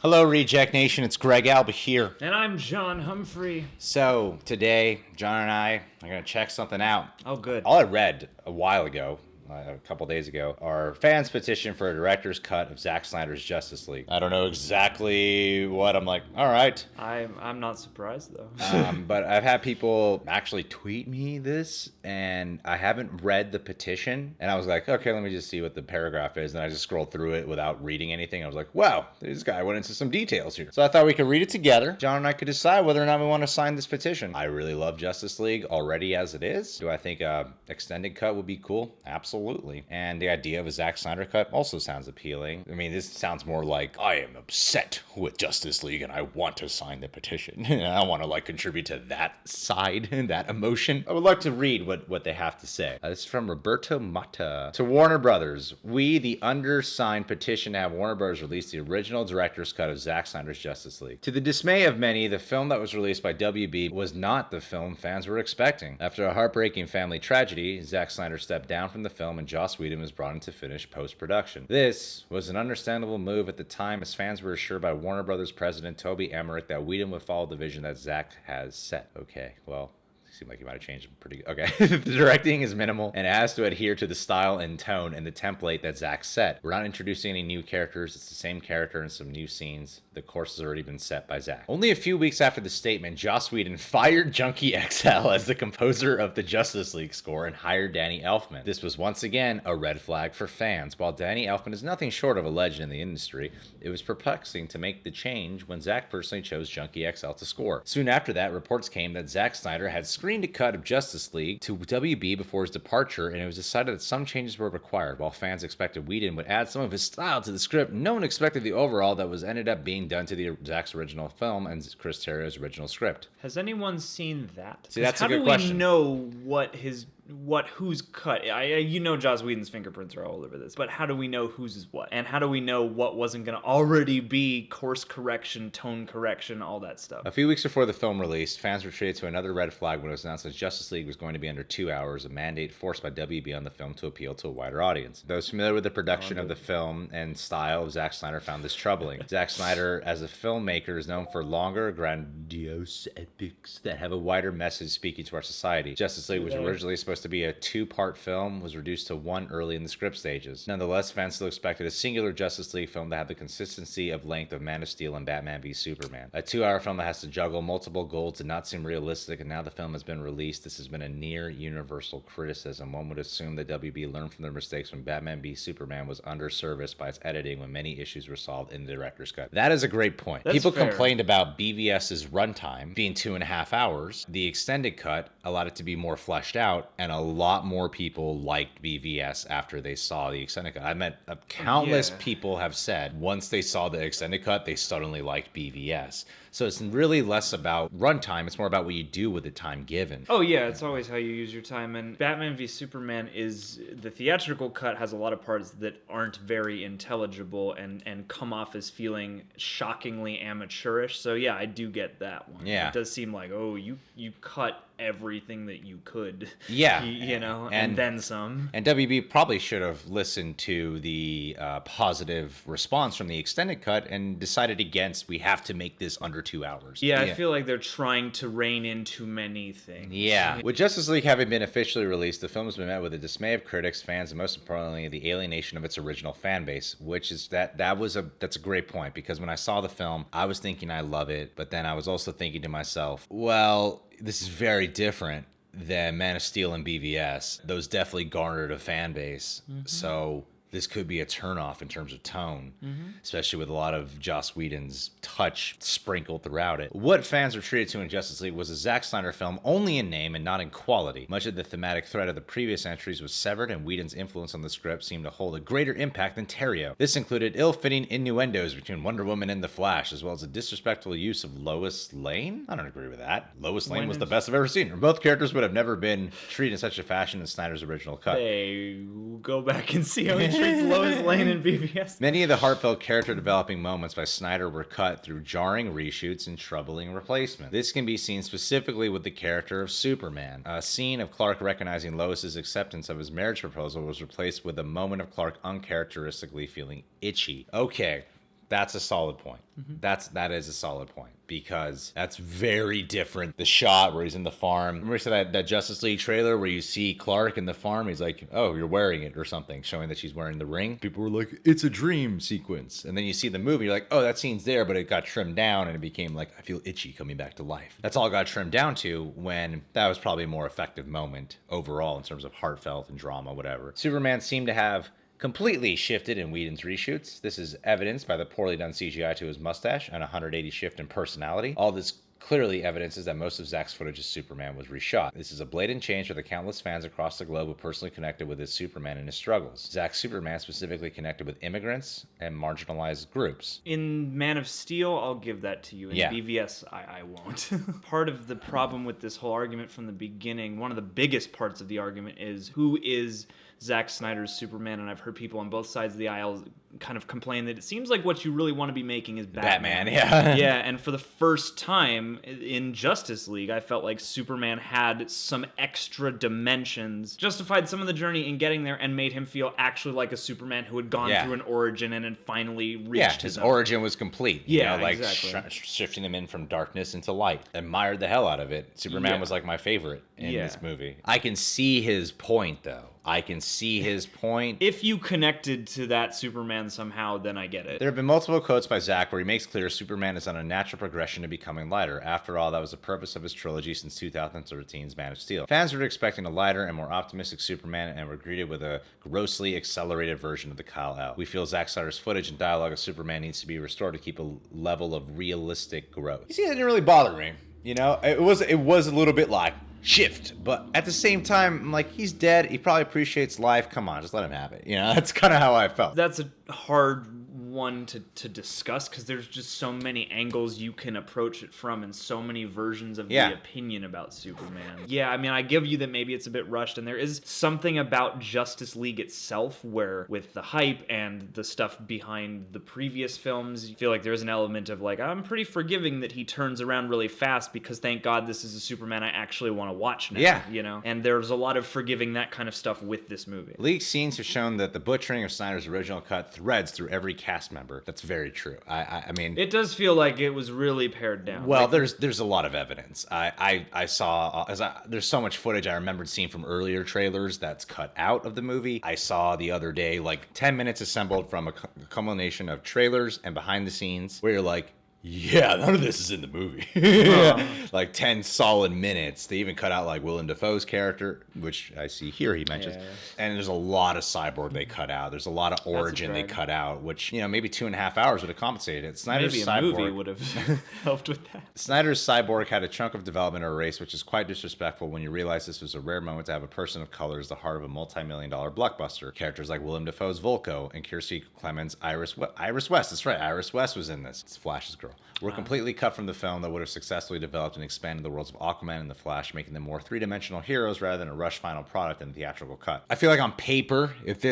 Hello, Reject Nation. It's Greg Alba here. And I'm John Humphrey. So, today, John and I are going to check something out. Oh, good. All I read a while ago, a couple days ago, are fans' petition for a director's cut of Zack Snyder's Justice League. I don't know exactly what. I'm like, all right. I'm not surprised, though. But I've had people actually tweet me this, and I haven't read the petition. And I was like, okay, let me just see what the paragraph is. And I just scrolled through it without reading anything. I was like, wow, this guy went into some details here. So I thought we could read it together. John and I could decide whether or not we want to sign this petition. I really love Justice League already as it is. Do I think a extended cut would be cool? Absolutely. And the idea of a Zack Snyder cut also sounds appealing. I mean, this sounds more like, I am upset with Justice League and I want to sign the petition. I want to contribute to that side and that emotion. I would like to read what they have to say. This is from Roberto Mata. To Warner Brothers, we, the undersigned, petition to have Warner Brothers release the original director's cut of Zack Snyder's Justice League. To the dismay of many, the film that was released by WB was not the film fans were expecting. After a heartbreaking family tragedy, Zack Snyder stepped down from the film and Joss Whedon was brought in to finish post-production. This was an understandable move at the time, as fans were assured by Warner Brothers president Toby Emmerich that Whedon would follow the vision that Zack has set. Okay, well, seemed like you might have changed it pretty good. Okay. The directing is minimal and it has to adhere to the style and tone and the template that Zack set. We're not introducing any new characters. It's the same character and some new scenes. The course has already been set by Zack. Only a few weeks after the statement, Joss Whedon fired Junkie XL as the composer of the Justice League score and hired Danny Elfman. This was once again a red flag for fans. While Danny Elfman is nothing short of a legend in the industry, it was perplexing to make the change when Zack personally chose Junkie XL to score. Soon after that, reports came that Zack Snyder had screened a cut of Justice League to WB before his departure, and it was decided that some changes were required. While fans expected Whedon would add some of his style to the script, no one expected the overhaul that was ended up being done to the Zack's original film and Chris Terrio's original script. Has anyone seen that? See, that's a good question. How do we know whose cut? Joss Whedon's fingerprints are all over this, but how do we know whose is what? And how do we know what wasn't going to already be course correction, tone correction, all that stuff? A few weeks before the film released, fans were treated to another red flag when it was announced that Justice League was going to be under 2 hours, a mandate forced by WB on the film to appeal to a wider audience. Those familiar with the production of the film and style of Zack Snyder found this troubling. Zack Snyder, as a filmmaker, is known for longer, grandiose epics that have a wider message speaking to our society. Justice League was originally supposed to be a 2-part film, was reduced to 1 early in the script stages. Nonetheless, fans still expected a singular Justice League film to have the consistency of length of Man of Steel and Batman v Superman. A 2-hour film that has to juggle multiple goals did not seem realistic, and now the film has been released, this has been a near universal criticism. One would assume that WB learned from their mistakes when Batman v Superman was underserviced by its editing when many issues were solved in the director's cut. That is a great point. People complained about BVS's runtime being 2.5 hours. The extended cut allowed it to be more fleshed out, and a lot more people liked BVS after they saw the extended cut. I met countless people have said once they saw the extended cut, they suddenly liked BVS. So it's really less about runtime. It's more about what you do with the time given. Oh, yeah. It's always how you use your time. And Batman v Superman the theatrical cut has a lot of parts that aren't very intelligible and come off as feeling shockingly amateurish. So, yeah, I do get that one. Yeah. It does seem like, you cut everything that you could. Yeah. And then some. And WB probably should have listened to the positive response from the extended cut and decided against, we have to make this under 2 hours. Yeah, I feel like they're trying to rein in too many things. Yeah. With Justice League having been officially released, the film has been met with the dismay of critics, fans, and most importantly, the alienation of its original fan base, which is that's a great point, because when I saw the film, I was thinking I love it, but then I was also thinking to myself, well, this is very different than Man of Steel and BVS. Those definitely garnered a fan base. Mm-hmm. So this could be a turnoff in terms of tone, especially with a lot of Joss Whedon's touch sprinkled throughout it. What fans were treated to in Justice League was a Zack Snyder film only in name and not in quality. Much of the thematic thread of the previous entries was severed, and Whedon's influence on the script seemed to hold a greater impact than Terrio. This included ill-fitting innuendos between Wonder Woman and The Flash, as well as a disrespectful use of Lois Lane. I don't agree with that. Lois Lane was the best I've ever seen her. Both characters would have never been treated in such a fashion in Snyder's original cut. Hey, go back and see how he treats Lois Lane in BVS. Many of the heartfelt character developing moments by Snyder were cut through jarring reshoots and troubling replacement. This can be seen specifically with the character of Superman. A scene of Clark recognizing Lois's acceptance of his marriage proposal was replaced with a moment of Clark uncharacteristically feeling itchy. Okay. That's a solid point. That is a solid point, because that's very different. The shot where he's in the farm. Remember we said that Justice League trailer where you see Clark in the farm? He's like, oh, you're wearing it or something, showing that she's wearing the ring. People were like, it's a dream sequence. And then you see the movie, you're like, oh, that scene's there, but it got trimmed down and it became like, I feel itchy coming back to life. That's all it got trimmed down to, when that was probably a more effective moment overall in terms of heartfelt and drama, whatever. Superman seemed to have completely shifted in Whedon's reshoots. This is evidenced by the poorly done CGI to his mustache and a 180 shift in personality. All this clearly evidences that most of Zack's footage of Superman was reshot. This is a blatant change for the countless fans across the globe who personally connected with his Superman and his struggles. Zack's Superman specifically connected with immigrants and marginalized groups. In Man of Steel, I'll give that to you. In Yeah. BVS, I won't. Part of the problem with this whole argument from the beginning, one of the biggest parts of the argument, is who is Zack Snyder's Superman, and I've heard people on both sides of the aisle kind of complain that it seems like what you really want to be making is Batman. Yeah. Yeah, and for the first time in Justice League, I felt like Superman had some extra dimensions, justified some of the journey in getting there, and made him feel actually like a Superman who had gone through an origin and had finally reached his own. origin was complete. You know, like exactly. shifting him in from darkness into light. Admired the hell out of it. Superman was like my favorite in this movie. I can see his point, though. I can see his point. If you connected to that Superman somehow, then I get it. There have been multiple quotes by Zack where he makes clear Superman is on a natural progression to becoming lighter. After all, that was the purpose of his trilogy since 2013's Man of Steel. Fans were expecting a lighter and more optimistic Superman and were greeted with a grossly accelerated version of the Kal-El. We feel Zack Snyder's footage and dialogue of Superman needs to be restored to keep a level of realistic growth. You see, that didn't really bother me. You know, it was a little bit like, shift, but at the same time, I'm like, he's dead, he probably appreciates life, come on, just let him have it, you know. That's kind of how I felt. That's a hard one to discuss, because there's just so many angles you can approach it from, and so many versions of the opinion about Superman. Yeah, I mean, I give you that maybe it's a bit rushed, and there is something about Justice League itself where, with the hype and the stuff behind the previous films, you feel like there's an element of like, I'm pretty forgiving that he turns around really fast, because thank God this is a Superman I actually want to watch now, you know? And there's a lot of forgiving that kind of stuff with this movie. Leaked scenes have shown that the butchering of Snyder's original cut threads through every cast member. That's very true. I mean, it does feel like it was really pared down. Well, there's a lot of evidence. I saw there's so much footage I remembered seeing from earlier trailers that's cut out of the movie. I saw the other day like 10 minutes assembled from a culmination of trailers and behind the scenes where you're like, yeah, none of this is in the movie. Like 10 solid minutes. They even cut out like Willem Dafoe's character, which I see here he mentions. And there's a lot of Cyborg they cut out. There's a lot of Origin they cut out, which, you know, maybe 2.5 hours would have compensated it. Snyder's maybe a Cyborg movie would have helped with that. Snyder's Cyborg had a chunk of development erased, which is quite disrespectful when you realize this was a rare moment to have a person of color as the heart of a multi-million-dollar blockbuster. Characters like Willem Dafoe's Volko and Kiersey Clemens' Iris West. That's right, Iris West was in this. It's Flash's girl. Were completely cut from the film that would have successfully developed and expanded the worlds of Aquaman and the Flash, making them more three-dimensional heroes rather than a rushed final product in the theatrical cut. I feel like on paper, if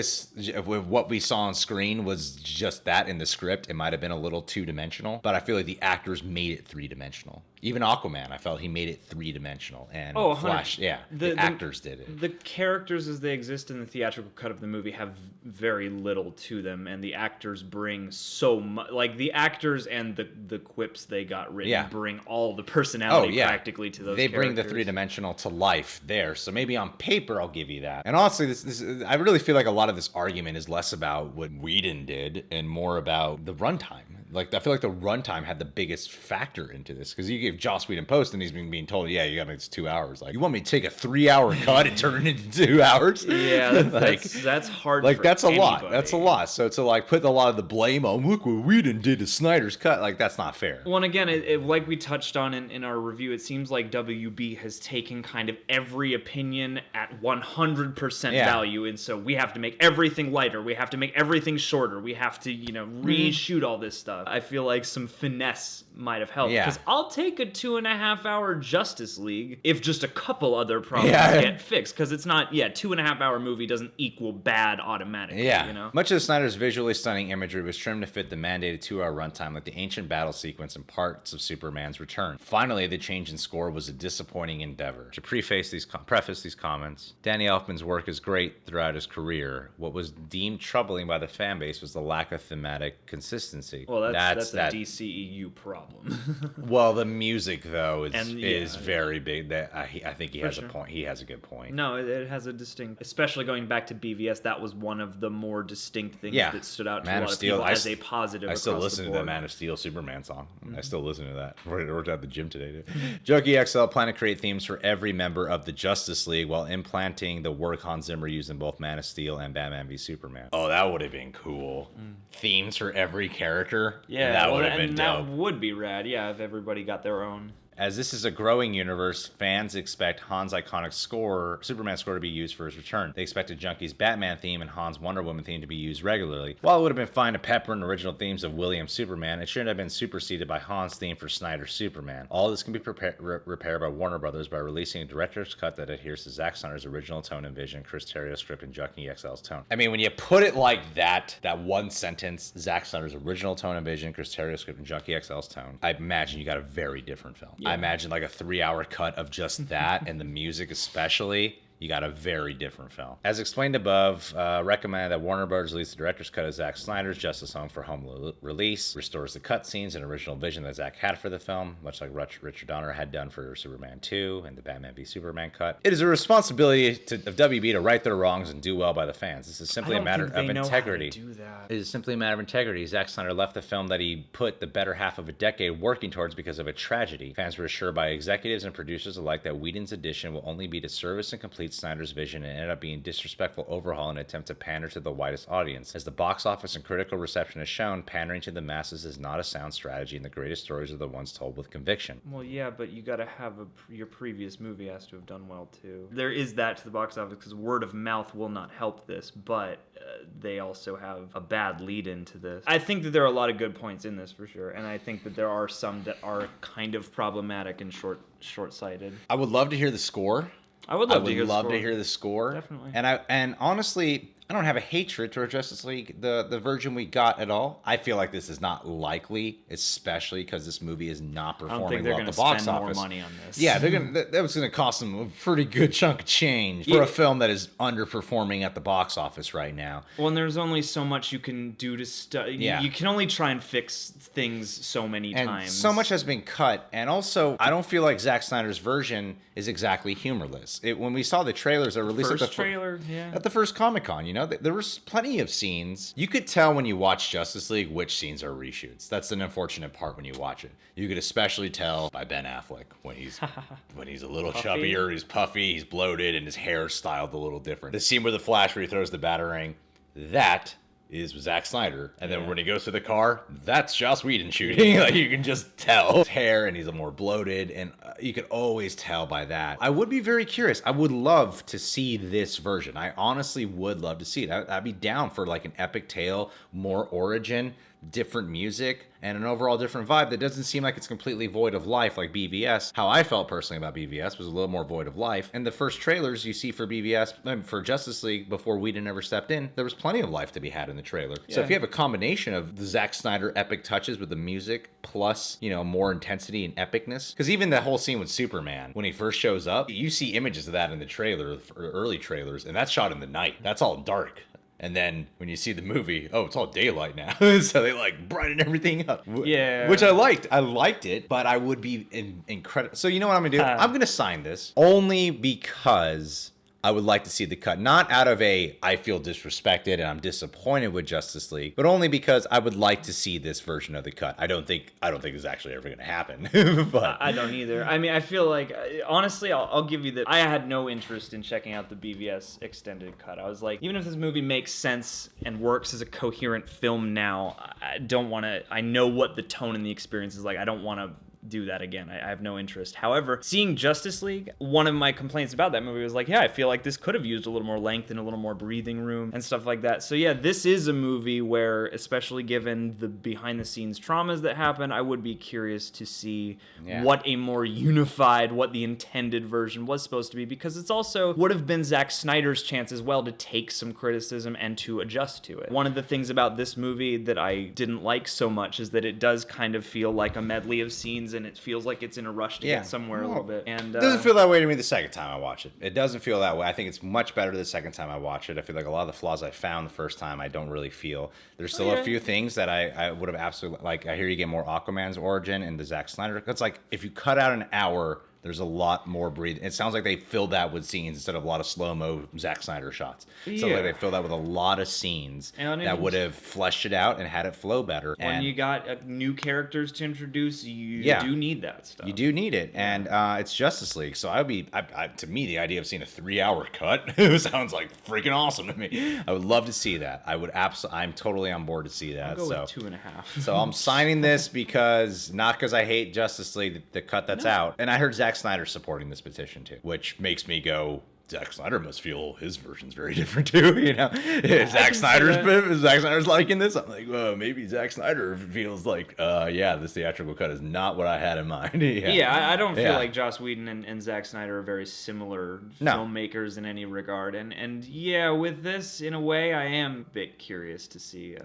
what we saw on screen was just that in the script, it might have been a little two-dimensional, but I feel like the actors made it three-dimensional. Even Aquaman, I felt he made it three-dimensional, and Flash, the actors did it. The characters as they exist in the theatrical cut of the movie have very little to them, and the actors bring so much. Like, the actors and the quips they got written bring all the personality practically to those characters. They bring the three-dimensional to life there, so maybe on paper I'll give you that. And honestly, this I really feel like a lot of this argument is less about what Whedon did and more about the runtime. Like, I feel like the runtime had the biggest factor into this, because you gave Joss Whedon post and he's being told, yeah, you gotta make this 2 hours. Like, you want me to take a 3-hour cut and turn it into 2 hours? Yeah, that's hard. Like, for that's a anybody. lot. That's a lot. So to like put a lot of the blame on, look what Whedon did to Snyder's cut, like, that's not fair. Well, and again, like we touched on in our review, it seems like WB has taken kind of every opinion at 100% value, and so we have to make everything lighter, we have to make everything shorter, we have to, reshoot all this stuff. I feel like some finesse might have helped, because I'll take a 2.5-hour Justice League if just a couple other problems get fixed, because it's not 2.5-hour movie doesn't equal bad automatically. Much of Snyder's visually stunning imagery was trimmed to fit the mandated 2-hour runtime, like the ancient battle sequence and parts of Superman's return. Finally, the change in score was a disappointing endeavor. To preface these comments, Danny Elfman's work is great throughout his career. What was deemed troubling by the fan base was the lack of thematic consistency. Well, that's a DCEU problem. Well, the music though And, is very big. That I think he has sure. a point. He has a good point. No, it has a distinct, especially going back to BVS, that was one of the more distinct things Yeah. that stood out to Man a of lot of Steel, people as a positive. I still across listen the to that board. Man of Steel Superman song. I still listen to that. We're at the gym today, dude. Junkie XL plan to create themes for every member of the Justice League while implanting the work Hans Zimmer used in both Man of Steel and Batman v Superman. Oh, that would have been cool. Themes for every character. Yeah, that well, would have been and dope. that would be rad. Yeah, if everybody got their own. As this is a growing universe, fans expect Han's iconic score, Superman score, to be used for his return. They expected Junkie's Batman theme and Han's Wonder Woman theme to be used regularly. While it would have been fine to pepper in original themes of Williams' Superman, it shouldn't have been superseded by Han's theme for Snyder's Superman. All this can be repaired by Warner Brothers by releasing a director's cut that adheres to Zack Snyder's original tone and vision, Chris Terrio's script, and Junkie XL's tone. I mean, when you put it like that one sentence, Zack Snyder's original tone and vision, Chris Terrio's script, and Junkie XL's tone, I imagine you got a very different film. Yeah. I imagine like a 3-hour cut of just that and the music especially. You got a very different film. As explained above, recommended that Warner Bros. Release the director's cut of Zack Snyder's Justice Home for home release, restores the cutscenes and original vision that Zack had for the film, much like Richard Donner had done for Superman 2 and the Batman v Superman cut. It is a responsibility of WB to right their wrongs and do well by the fans. This is simply a matter of integrity. It is simply a matter of integrity. Zack Snyder left the film that he put the better half of a decade working towards because of a tragedy. Fans were assured by executives and producers alike that Whedon's edition will only be to service and complete Snyder's vision, and ended up being disrespectful overhaul in an attempt to pander to the widest audience. As the box office and critical reception has shown, pandering to the masses is not a sound strategy, and the greatest stories are the ones told with conviction. Well, yeah, but you gotta have your previous movie has to have done well too. There is that to the box office because word of mouth will not help this, but they also have a bad lead into this. I think that there are a lot of good points in this for sure, and I think that there are some that are kind of problematic and short-sighted. I would love to hear the score. I would love to hear the score. Definitely. And honestly, I don't have a hatred toward Justice League, the version we got at all. I feel like this is not likely, especially because this movie is not performing well at the box office. More money on this. Yeah, that was going to cost them a pretty good chunk of change for a film that is underperforming at the box office right now. Well, and there's only so much you can do to Yeah. You can only try and fix things so many times. So much has been cut, and also I don't feel like Zack Snyder's version is exactly humorless. When we saw the trailers that were released at the first Comic-Con, you know, there was plenty of scenes. You could tell when you watch Justice League which scenes are reshoots. That's an unfortunate part when you watch it. You could especially tell by Ben Affleck when he's a little chubbier, he's puffy, he's bloated, and his hair styled a little different. The scene where the Flash where he throws the Batarang, that is Zack Snyder. And then when he goes to the car, that's Joss Whedon shooting. Like, you can just tell his hair, and he's more bloated, and you could always tell by that. I would be very curious. I would love to see this version. I honestly would love to see it. I'd be down for like an epic tale, more origin, different music, and an overall different vibe that doesn't seem like it's completely void of life like BVS. How I felt personally about BVS was a little more void of life. And the first trailers you see for for Justice League before Whedon ever stepped in, there was plenty of life to be had in the trailer. Yeah. So if you have a combination of the Zack Snyder epic touches with the music plus, you know, more intensity and epicness, because even that whole scene with Superman, when he first shows up, you see images of that in the trailer, early trailers, and that's shot in the night. That's all dark. And then when you see the movie, oh, it's all daylight now. So they like brighten everything up. Yeah. Which I liked. I liked it, but I would be incredible. So you know what I'm going to do? I'm going to sign this only because I would like to see the cut. Not out of I feel disrespected and I'm disappointed with Justice League, but only because I would like to see this version of the cut. I don't think it's actually ever going to happen. But I don't either. I mean, I feel like, honestly, I'll give you that. I had no interest in checking out the BVS extended cut. I was like, even if this movie makes sense and works as a coherent film now, I don't want to. I know what the tone and the experience is like. I don't want to do that again. I have no interest. However, seeing Justice League, one of my complaints about that movie was like, yeah, I feel like this could have used a little more length and a little more breathing room and stuff like that. So yeah, this is a movie where, especially given the behind the scenes traumas that happen, I would be curious to see what a more unified, what the intended version was supposed to be, because it's also would have been Zack Snyder's chance as well to take some criticism and to adjust to it. One of the things about this movie that I didn't like so much is that it does kind of feel like a medley of scenes and it feels like it's in a rush to get somewhere a little bit. And it doesn't feel that way to me the second time I watch it. It doesn't feel that way. I think it's much better the second time I watch it. I feel like a lot of the flaws I found the first time I don't really feel. There's still a few things that I would have absolutely, like, I hear you get more Aquaman's origin in the Zack Snyder. It's like if you cut out an hour, there's a lot more breathing. It sounds like they filled that with scenes instead of a lot of slow-mo Zack Snyder shots. It sounds like they filled that with a lot of scenes that would have fleshed it out and had it flow better. When you got new characters to introduce, you do need that stuff. You do need it, and it's Justice League. So to me, the idea of seeing a 3-hour cut sounds like freaking awesome to me. I would love to see that. I'm totally on board to see that. I'll go with 2.5. So I'm signing this not because I hate Justice League, the cut that's out. And I heard Zack Snyder supporting this petition too, which makes me go, Zack Snyder must feel his version's very different too, you know. Zack Snyder's liking this. I'm like, well, maybe Zack Snyder feels like, this theatrical cut is not what I had in mind. I don't feel like Joss Whedon and Zack Snyder are very similar filmmakers in any regard. And with this, in a way, I am a bit curious to see.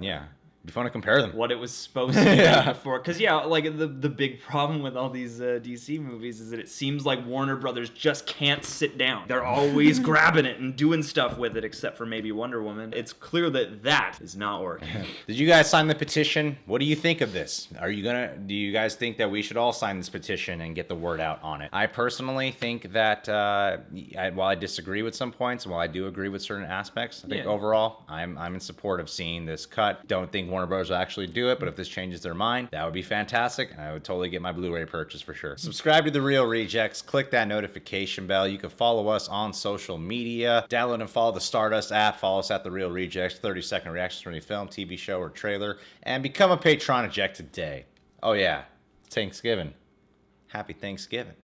It'd be fun to compare them. What it was supposed to be before. Because, like, the big problem with all these DC movies is that it seems like Warner Brothers just can't sit down. They're always grabbing it and doing stuff with it, except for maybe Wonder Woman. It's clear that is not working. Did you guys sign the petition? What do you think of this? Do you guys think that we should all sign this petition and get the word out on it? I personally think that, while I disagree with some points, while I do agree with certain aspects, I think overall, I'm in support of seeing this cut. Don't think Warner Bros. Will actually do it, but if this changes their mind, that would be fantastic, and I would totally get my Blu-ray purchase for sure. Subscribe to The Real Rejects, click that notification bell. You can follow us on social media, download and follow the Stardust app, follow us at The Real Rejects, 30-second reactions from any film, TV show, or trailer, and become a Patreon eject today. Oh yeah, Thanksgiving. Happy Thanksgiving.